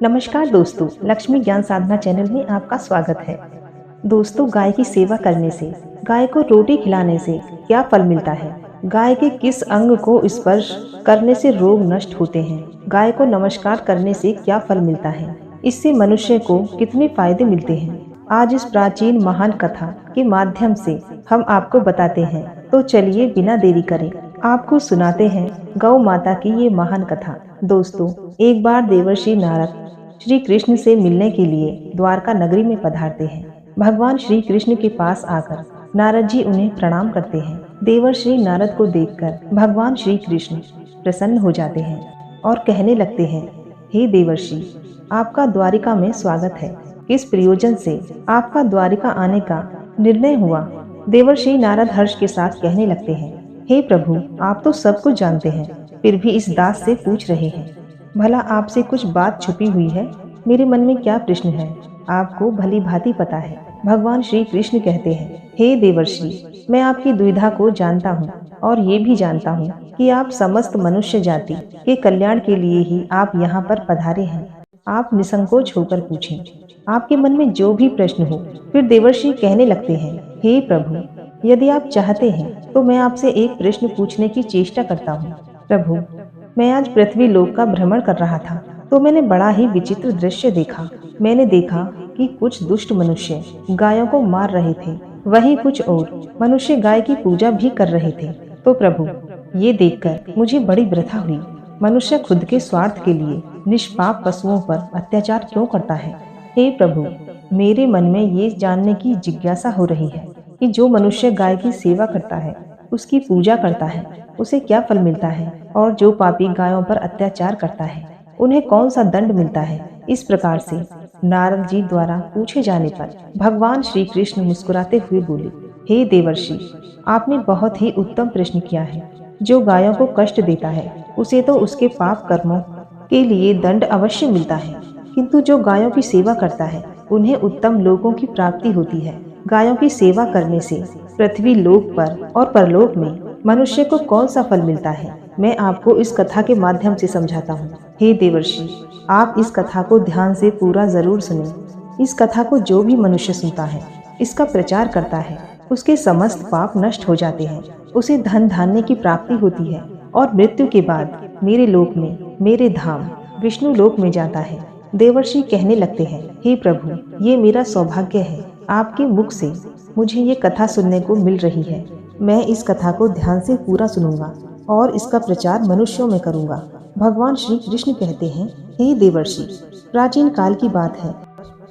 नमस्कार दोस्तों, लक्ष्मी ज्ञान साधना चैनल में आपका स्वागत है। दोस्तों, गाय की सेवा करने से, गाय को रोटी खिलाने से क्या फल मिलता है? गाय के किस अंग को स्पर्श करने से रोग नष्ट होते हैं? गाय को नमस्कार करने से क्या फल मिलता है? इससे मनुष्य को कितने फायदे मिलते हैं? आज इस प्राचीन महान कथा के माध्यम से हम आपको बताते हैं। तो चलिए बिना देरी करें आपको सुनाते हैं गौ माता की ये महान कथा। दोस्तों, एक बार देवर्षि नारद श्री कृष्ण से मिलने के लिए द्वारका नगरी में पधारते हैं। भगवान श्री कृष्ण के पास आकर नारद जी उन्हें प्रणाम करते हैं। देवर्षि नारद को देखकर भगवान श्री कृष्ण प्रसन्न हो जाते हैं और कहने लगते हैं, हे देवर्षि, आपका द्वारिका में स्वागत है। किस प्रयोजन से आपका द्वारिका आने का निर्णय हुआ? देवर्षि नारद हर्ष के साथ कहने लगते हैं, हे प्रभु, आप तो सब कुछ जानते हैं, फिर भी इस दास से पूछ रहे हैं। भला आपसे कुछ बात छुपी हुई है? मेरे मन में क्या प्रश्न है, आपको भली भांति पता है। भगवान श्री कृष्ण कहते हैं, हे देवर्षि, मैं आपकी दुविधा को जानता हूँ और ये भी जानता हूँ कि आप समस्त मनुष्य जाति के कल्याण के लिए ही आप यहाँ पर पधारे हैं। आप निसंकोच होकर पूछें, आपके मन में जो भी प्रश्न हो। फिर देवर्षि कहने लगते हैं, हे प्रभु, यदि आप चाहते हैं तो मैं आपसे एक प्रश्न पूछने की चेष्टा करता हूँ। प्रभु, मैं आज पृथ्वी लोक का भ्रमण कर रहा था तो मैंने बड़ा ही विचित्र दृश्य देखा। मैंने देखा कि कुछ दुष्ट मनुष्य गायों को मार रहे थे, वहीं कुछ और मनुष्य गाय की पूजा भी कर रहे थे। तो प्रभु, ये देखकर मुझे बड़ी व्यथा हुई। मनुष्य खुद के स्वार्थ के लिए निष्पाप पशुओं पर अत्याचार क्यों करता है? हे प्रभु, मेरे मन में ये जानने की जिज्ञासा हो रही है कि जो मनुष्य गाय की सेवा करता है, उसकी पूजा करता है, उसे क्या फल मिलता है, और जो पापी गायों पर अत्याचार करता है, उन्हें कौन सा दंड मिलता है। इस प्रकार से नारद जी द्वारा पूछे जाने पर भगवान श्री कृष्ण मुस्कुराते हुए बोले, हे देवर्षि, आपने बहुत ही उत्तम प्रश्न किया है। जो गायों को कष्ट देता है उसे तो उसके पाप कर्मों के लिए दंड अवश्य मिलता है, किंतु जो गायों की सेवा करता है उन्हें उत्तम लोगों की प्राप्ति होती है। गायों की सेवा करने से पृथ्वी लोक पर और परलोक में मनुष्य को कौन सा फल मिलता है, मैं आपको इस कथा के माध्यम से समझाता हूँ। हे देवर्षि, आप इस कथा को ध्यान से पूरा जरूर सुनें। इस कथा को जो भी मनुष्य सुनता है, इसका प्रचार करता है, उसके समस्त पाप नष्ट हो जाते हैं, उसे धन धान्य की प्राप्ति होती है और मृत्यु के बाद मेरे लोक में, मेरे धाम विष्णु लोक में जाता है। देवर्षि कहने लगते हैं, हे प्रभु, ये मेरा सौभाग्य है, आपके मुख से मुझे ये कथा सुनने को मिल रही है। मैं इस कथा को ध्यान से पूरा सुनूंगा और इसका प्रचार मनुष्यों में करूंगा। भगवान श्री कृष्ण कहते हैं, हे देवर्षि, प्राचीन काल की बात है।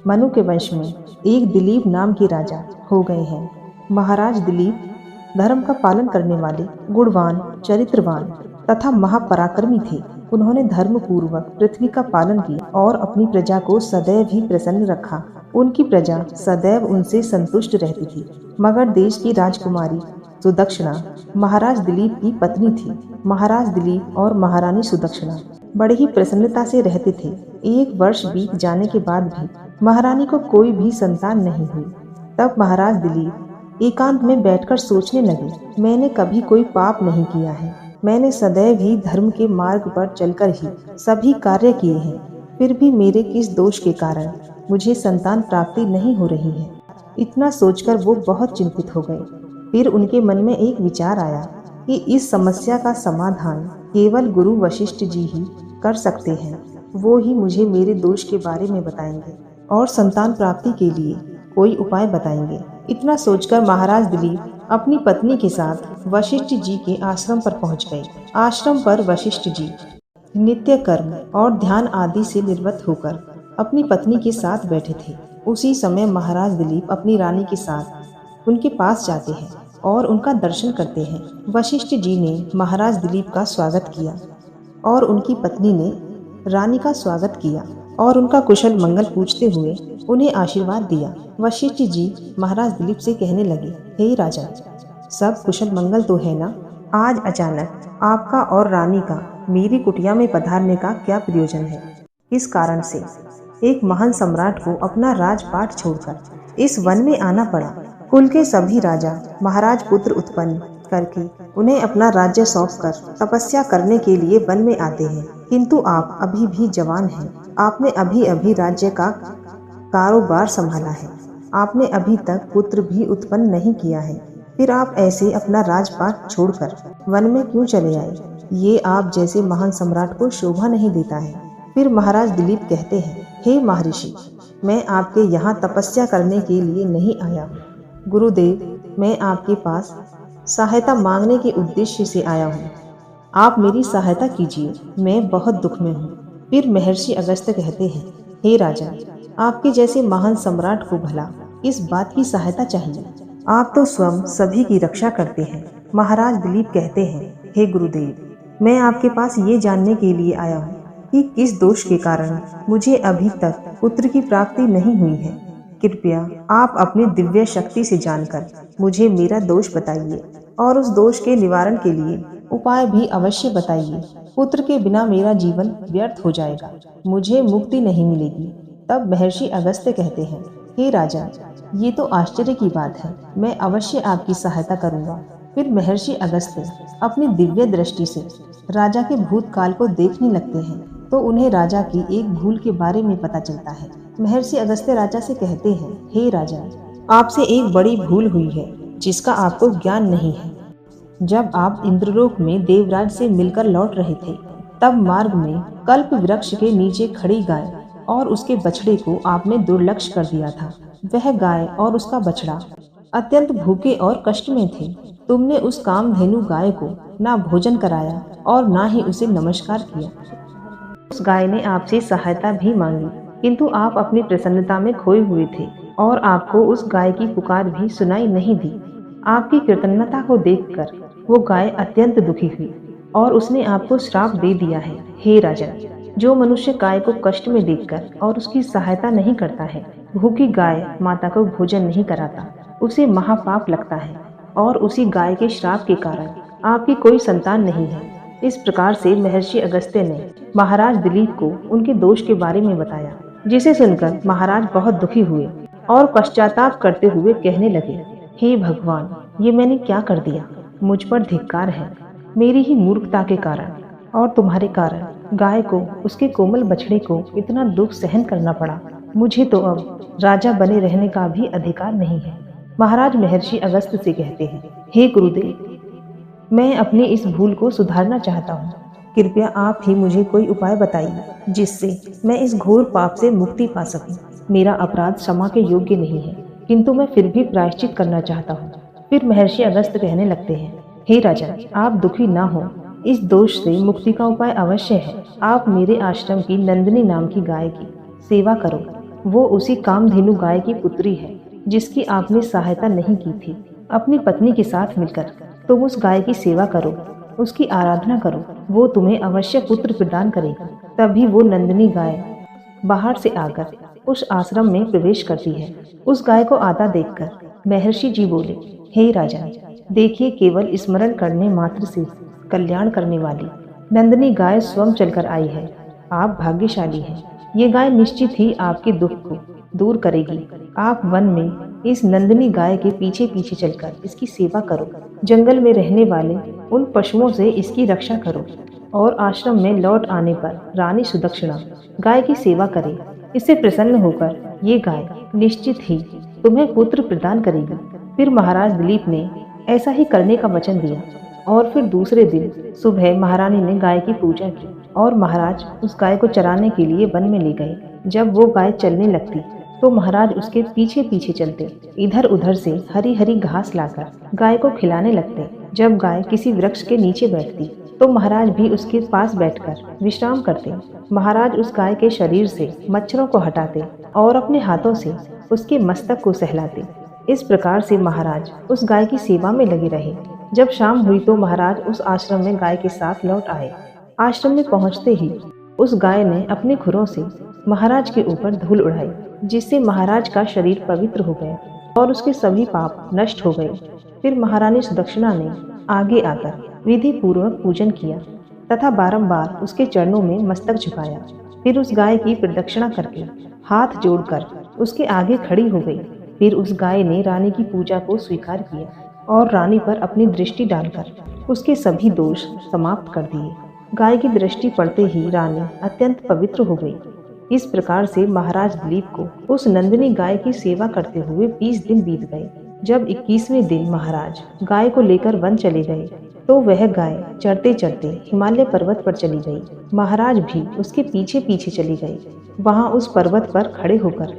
मनु के वंश में एक दिलीप नाम के राजा हो गए हैं। महाराज दिलीप धर्म का पालन करने वाले, गुणवान, चरित्रवान तथा महापराक्रमी थे। उन्होंने धर्म पूर्वक पृथ्वी का पालन किया और अपनी प्रजा को सदैव ही प्रसन्न रखा। उनकी प्रजा सदैव उनसे संतुष्ट रहती थी। मगध देश की राजकुमारी सुदक्षिणा महाराज दिलीप की पत्नी थी। महाराज दिलीप और महारानी सुदक्षिणा बड़े ही प्रसन्नता से रहते थे। एक वर्ष बीत जाने के बाद भी महारानी को कोई भी संतान नहीं हुई। तब महाराज दिलीप एकांत में बैठकर सोचने लगे, मैंने कभी कोई पाप नहीं किया है। मैंने सदैव ही धर्म के मार्ग पर चलकर ही सभी कार्य किए हैं, फिर भी मेरे किस दोष के कारण मुझे संतान प्राप्ति नहीं हो रही है। इतना सोचकर वो बहुत चिंतित हो गए। फिर उनके मन में एक विचार आया कि इस समस्या का समाधान केवल गुरु वशिष्ठ जी ही कर सकते हैं। वो ही मुझे मेरे दोष के बारे में बताएंगे और संतान प्राप्ति के लिए कोई उपाय बताएंगे। इतना सोचकर महाराज दिलीप अपनी पत्नी के साथ वशिष्ठ जी के आश्रम पर पहुंच गए। आश्रम पर वशिष्ठ जी नित्य कर्म और ध्यान आदि से निवृत्त होकर अपनी पत्नी के साथ बैठे थे। उसी समय महाराज दिलीप अपनी रानी के साथ उनके पास जाते हैं और उनका दर्शन करते हैं। वशिष्ठ जी ने महाराज दिलीप का स्वागत किया और उनकी पत्नी ने रानी का स्वागत किया और उनका कुशल मंगल पूछते हुए उन्हें आशीर्वाद दिया। वशिष्ठ जी महाराज दिलीप से कहने लगे, हे राजा, सब कुशल मंगल तो है ना? आज अचानक आपका और रानी का मेरी कुटिया में पधारने का क्या प्रयोजन है? इस कारण से एक महान सम्राट को अपना राजपाट छोड़कर इस वन में आना पड़ा। कुल के सभी राजा महाराज पुत्र उत्पन्न करके उन्हें अपना राज्य सौंपकर तपस्या करने के लिए वन में आते हैं, किंतु आप अभी भी जवान हैं आपने अभी अभी राज्य का कारोबार संभाला है, आपने अभी तक पुत्र भी उत्पन्न नहीं किया है, फिर आप ऐसे अपना राजपाट छोड़कर वन में क्यों चले आए? ये आप जैसे महान सम्राट को शोभा नहीं देता है। फिर महाराज दिलीप कहते हैं, हे महर्षि, मैं आपके यहाँ तपस्या करने के लिए नहीं आया हूँ। गुरुदेव, मैं आपके पास सहायता मांगने के उद्देश्य से आया हूँ। आप मेरी सहायता कीजिए, मैं बहुत दुख में हूँ। फिर महर्षि अगस्त्य कहते हैं, हे राजा, आपके जैसे महान सम्राट को भला इस बात की सहायता चाहिए। आप तो स्वयं सभी की रक्षा करते हैं। महाराज दिलीप कहते हैं, हे गुरुदेव, मैं आपके पास ये जानने के लिए आया हूँ कि किस दोष के कारण मुझे अभी तक पुत्र की प्राप्ति नहीं हुई है। कृपया आप अपनी दिव्य शक्ति से जानकर मुझे मेरा दोष बताइए और उस दोष के निवारण के लिए उपाय भी अवश्य बताइए। पुत्र के बिना मेरा जीवन व्यर्थ हो जाएगा, मुझे मुक्ति नहीं मिलेगी। तब महर्षि अगस्त्य कहते हैं, हे राजा, ये तो आश्चर्य की बात है, मैं अवश्य आपकी सहायता करूंगा। फिर महर्षि अगस्त्य अपनी दिव्य दृष्टि से राजा के भूतकाल को देखने लगते हैं तो उन्हें राजा की एक भूल के बारे में पता चलता है। महर्षि अगस्त्य राजा से कहते हैं, हे राजा, आपसे एक बड़ी भूल हुई है जिसका आपको ज्ञान नहीं है। जब आप इंद्रलोक में देवराज से मिलकर लौट रहे थे, तब मार्ग में कल्प वृक्ष के नीचे खड़ी गाय और उसके बछड़े को आपने दुर्लक्ष्य कर दिया था। वह गाय और उसका बछड़ा अत्यंत भूखे और कष्ट में थे। तुमने उस कामधेनु गाय को ना भोजन कराया और ना ही उसे नमस्कार किया। उस गाय ने आपसे सहायता भी मांगी, किंतु आप अपनी प्रसन्नता में खोए हुए थे और आपको उस गाय की पुकार भी सुनाई नहीं दी। आपकी कृतज्ञता को देखकर वो गाय अत्यंत दुखी हुई और उसने आपको श्राप दे दिया है। हे राजा, जो मनुष्य गाय को कष्ट में देखकर और उसकी सहायता नहीं करता है, भूखी गाय माता को भोजन नहीं कराता, उसे महापाप लगता है और उसी गाय के श्राप के कारण आपकी कोई संतान नहीं है। इस प्रकार से महर्षि अगस्त्य ने महाराज दिलीप को उनके दोष के बारे में बताया, जिसे सुनकर महाराज बहुत दुखी हुए और पश्चाताप करते हुए कहने लगे, हे भगवान, ये मैंने क्या कर दिया? मुझ पर धिक्कार है। मेरी ही मूर्खता के कारण और तुम्हारे कारण गाय को, उसके कोमल बछड़े को इतना दुख सहन करना पड़ा। मुझे तो अब राजा बने रहने का भी अधिकार नहीं है। महाराज महर्षि अगस्त्य से कहते हैं, हे गुरुदेव, मैं अपनी इस भूल को सुधारना चाहता हूँ। कृपया आप ही मुझे कोई उपाय बताइए जिससे मैं इस घोर पाप से मुक्ति पा सकूं। मेरा अपराध क्षमा के योग्य नहीं है, किंतु मैं फिर भी प्रायश्चित करना चाहता हूँ। फिर महर्षि अगस्त्य कहने लगते हैं, हे राजा, आप दुखी ना हो, इस दोष से मुक्ति का उपाय अवश्य है। आप मेरे आश्रम की नंदिनी नाम की गाय की सेवा करो। वो उसी कामधेनु गाय की पुत्री है जिसकी आपने सहायता नहीं की थी। अपनी पत्नी के साथ मिलकर तुम उस गाय की सेवा करो, उसकी आराधना करो, वो तुम्हें अवश्य पुत्र प्रदान करेगी। तभी वो नंदिनी गाय बाहर से आकर उस आश्रम में प्रवेश करती है। उस गाय को आता देखकर महर्षि जी बोले, हे राजा, देखिए, केवल स्मरण करने मात्र से कल्याण करने वाली नंदिनी गाय स्वयं चलकर आई है। आप भाग्यशाली हैं। ये गाय निश्चित ही आपके दुख को दूर करेगी। आप वन में इस नंदिनी गाय के पीछे पीछे चलकर इसकी सेवा करो। जंगल में रहने वाले उन पशुओं से इसकी रक्षा करो और आश्रम में लौट आने पर रानी सुदक्षिणा गाय की सेवा करे। इससे प्रसन्न होकर ये गाय निश्चित ही तुम्हें पुत्र प्रदान करेगी। फिर महाराज दिलीप ने ऐसा ही करने का वचन दिया और फिर दूसरे दिन सुबह महारानी ने गाय की पूजा की और महाराज उस गाय को चराने के लिए वन में ले गए। जब वो गाय चलने लगती तो महाराज उसके पीछे पीछे चलते, इधर उधर से हरी हरी घास लाकर गाय को खिलाने लगते। जब गाय किसी वृक्ष के नीचे बैठती तो महाराज भी उसके पास बैठकर विश्राम करते। महाराज उस गाय के शरीर से मच्छरों को हटाते और अपने हाथों से उसके मस्तक को सहलाते। इस प्रकार से महाराज उस गाय की सेवा में लगे रहे। जब शाम हुई तो महाराज उस आश्रम में गाय के साथ लौट आए। आश्रम में पहुंचते ही उस गाय ने अपने खुरों से महाराज के ऊपर धूल उड़ाई, जिससे महाराज का शरीर पवित्र हो गया और उसके सभी पाप नष्ट हो गए। फिर महारानी सुदक्षिणा ने आगे आकर विधि पूर्वक पूजन किया तथा बारंबार उसके चरणों में मस्तक झुकाया। फिर उस गाय की प्रदक्षिणा करके हाथ जोड़कर उसके आगे खड़ी हो गई। फिर उस गाय ने रानी की पूजा को स्वीकार किया और रानी पर अपनी दृष्टि डालकर उसके सभी दोष समाप्त कर दिए। गाय की दृष्टि पड़ते ही रानी अत्यंत पवित्र हो गई। इस प्रकार से महाराज दिलीप को उस नंदिनी गाय की सेवा करते हुए 20 दिन बीत गए। जब 21वें दिन महाराज गाय को लेकर वन चले गए तो वह गाय चढ़ते चढ़ते हिमालय पर्वत पर चली गई। महाराज भी उसके पीछे पीछे चली गई। वहां उस पर्वत पर खड़े होकर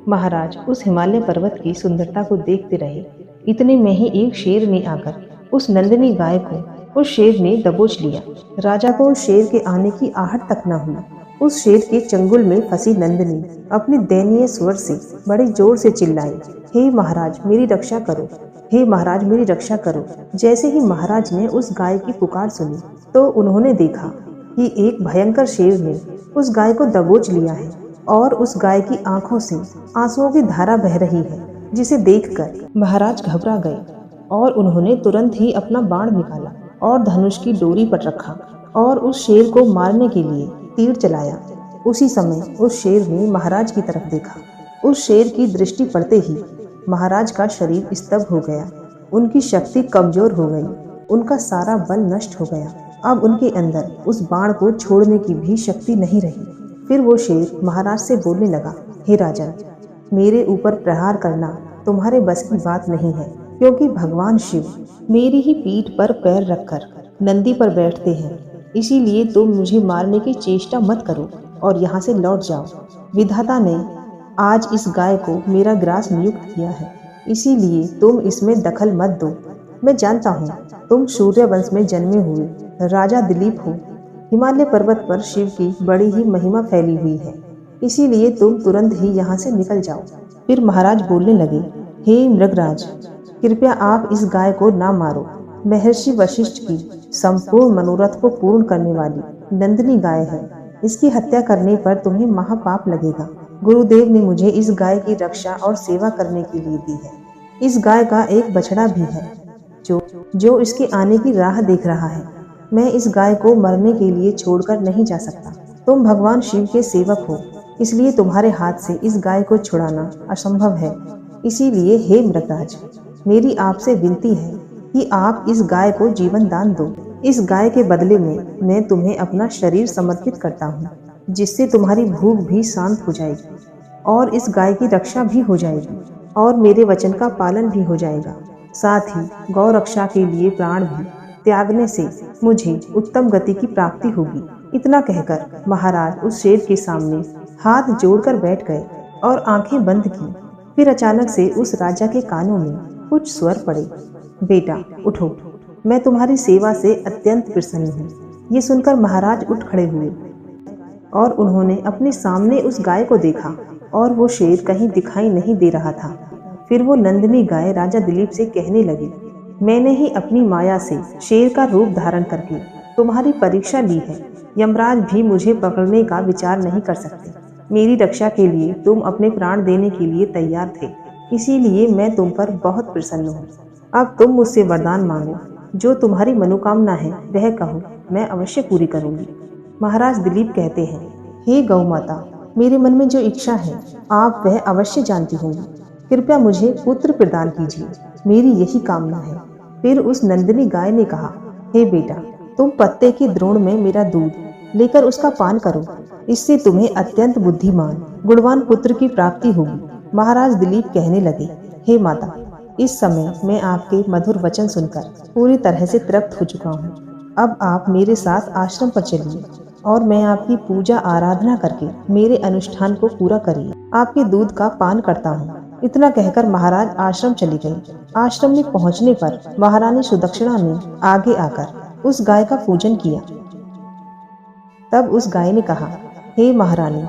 महाराज उस हिमालय पर्वत की सुंदरता को देखते रहे। इतने में ही एक शेर ने आकर उस नंदिनी गाय को उस शेर ने दबोच लिया। राजा को उस शेर के आने की आहट तक न हुई। उस शेर के चंगुल में फंसी नंदिनी अपने दयनीय स्वर से बड़े जोर से चिल्लाई, हे महाराज मेरी रक्षा करो, हे महाराज मेरी रक्षा करो। जैसे ही महाराज ने उस गाय की पुकार सुनी तो उन्होंने देखा कि एक भयंकर शेर ने उस गाय को दबोच लिया है और उस गाय की आंखों से आंसुओं की धारा बह रही है, जिसे देखकर महाराज घबरा गए और उन्होंने तुरंत ही अपना बाण निकाला और धनुष की डोरी पर रखा और उस शेर को मारने के लिए तीर चलाया। उसी समय उस शेर ने महाराज की तरफ देखा। उस शेर की दृष्टि पड़ते ही महाराज का शरीर स्तब्ध हो गया। उनकी शक्ति कमजोर हो गई, उनका सारा बल नष्ट हो गया। अब उनके अंदर उस बाण को छोड़ने की भी शक्ति नहीं रही। फिर वो शेर महाराज से बोलने लगा, हे राजन, मेरे ऊपर प्रहार करना तुम्हारे बस की बात नहीं है, क्योंकि भगवान शिव मेरी ही पीठ पर पैर रखकर नंदी पर बैठते हैं। इसीलिए तुम मुझे मारने की चेष्टा मत करो और यहाँ से लौट जाओ। विधाता ने आज इस गाय को मेरा ग्रास नियुक्त किया है, इसीलिए तुम इसमें दखल मत दो। मैं जानता हूँ तुम सूर्य वंश में जन्मे हुए राजा दिलीप हो। हिमालय पर्वत पर शिव की बड़ी ही महिमा फैली हुई है, इसीलिए तुम तुरंत ही यहाँ से निकल जाओ। फिर महाराज बोलने लगे, हे मृगराज, कृपया आप इस गाय को ना मारो। महर्षि वशिष्ठ की संपूर्ण मनोरथ को पूर्ण करने वाली नंदिनी गाय है। इसकी हत्या करने पर तुम्हें महापाप लगेगा। गुरुदेव ने मुझे इस गाय की रक्षा और सेवा करने के लिए दी है। इस गाय का एक बछड़ा भी है जो इसके आने की राह देख रहा है। मैं इस गाय को मरने के लिए छोड़कर नहीं जा सकता। तुम भगवान शिव के सेवक हो, इसलिए तुम्हारे हाथ से इस गाय को छुड़ाना असंभव है। इसीलिए हे मृगराज, मेरी आपसे विनती है कि आप इस गाय को जीवन दान दो। इस गाय के बदले में मैं तुम्हें अपना शरीर समर्पित करता हूँ, जिससे तुम्हारी भूख भी शांत हो जाएगी और इस गाय की रक्षा भी हो जाएगी और मेरे वचन का पालन भी हो जाएगा। साथ ही गौ रक्षा के लिए प्राण भी त्यागने से मुझे उत्तम गति की प्राप्ति होगी। इतना कहकर महाराज उस शेर के सामने हाथ जोड़कर बैठ गए और आंखें बंद की। फिर अचानक से उस राजा के कानों में कुछ स्वर पड़े, बेटा उठो, मैं तुम्हारी सेवा से अत्यंत प्रसन्न हूँ। ये सुनकर महाराज उठ खड़े हुए और उन्होंने अपने सामने उस गाय को देखा और वो शेर कहीं दिखाई नहीं दे रहा था। फिर वो नंदिनी गाय राजा दिलीप से कहने लगी, मैंने ही अपनी माया से शेर का रूप धारण करके तुम्हारी परीक्षा ली है। यमराज भी मुझे पकड़ने का विचार नहीं कर सकते। मेरी रक्षा के लिए तुम अपने प्राण देने के लिए तैयार थे, इसीलिए मैं तुम पर बहुत प्रसन्न हूँ। अब तुम मुझसे वरदान मांगो, जो तुम्हारी मनोकामना है वह कहो, मैं अवश्य पूरी करूँगी। महाराज दिलीप कहते हैं, हे गौ माता, मेरे मन में जो इच्छा है आप वह अवश्य जानती होंगी। कृपया मुझे पुत्र प्रदान कीजिए, मेरी यही कामना है। फिर उस नंदिनी गाय ने कहा, हे बेटा, तुम पत्ते की द्रोण में मेरा दूध लेकर उसका पान करो, इससे तुम्हें अत्यंत बुद्धिमान गुणवान पुत्र की प्राप्ति होगी। महाराज दिलीप कहने लगे, हे माता, इस समय मैं आपके मधुर वचन सुनकर पूरी तरह से तृप्त हो चुका हूँ। अब आप मेरे साथ आश्रम पर चलिए और मैं आपकी पूजा आराधना करके मेरे अनुष्ठान को पूरा करिए। आपके दूध का पान करता हूँ। इतना कहकर महाराज आश्रम चली गई। आश्रम में पहुँचने पर महारानी सुदक्षिणा ने आगे आकर उस गाय का पूजन किया। तब उस गाय ने कहा, हे महारानी,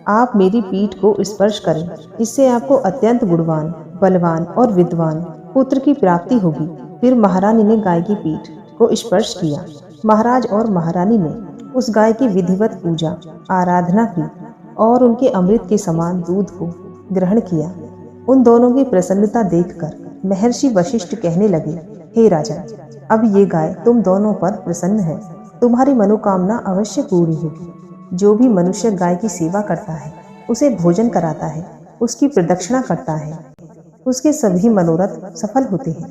आप मेरी पीठ को स्पर्श करें, इससे आपको अत्यंत गुणवान, बलवान और विद्वान पुत्र की प्राप्ति होगी। फिर महारानी ने गाय की पीठ को स्पर्श किया। महाराज और महारानी ने उस गाय की विधिवत पूजा आराधना की और उनके अमृत के समान दूध को ग्रहण किया। उन दोनों की प्रसन्नता देखकर महर्षि वशिष्ठ कहने लगे, हे राजा, अब ये गाय तुम दोनों पर प्रसन्न है। तुम्हारी मनोकामना अवश्य पूरी होगी। जो भी मनुष्य गाय की सेवा करता है, उसे भोजन कराता है, उसकी प्रदक्षिणा करता है, उसके सभी मनोरथ सफल होते हैं।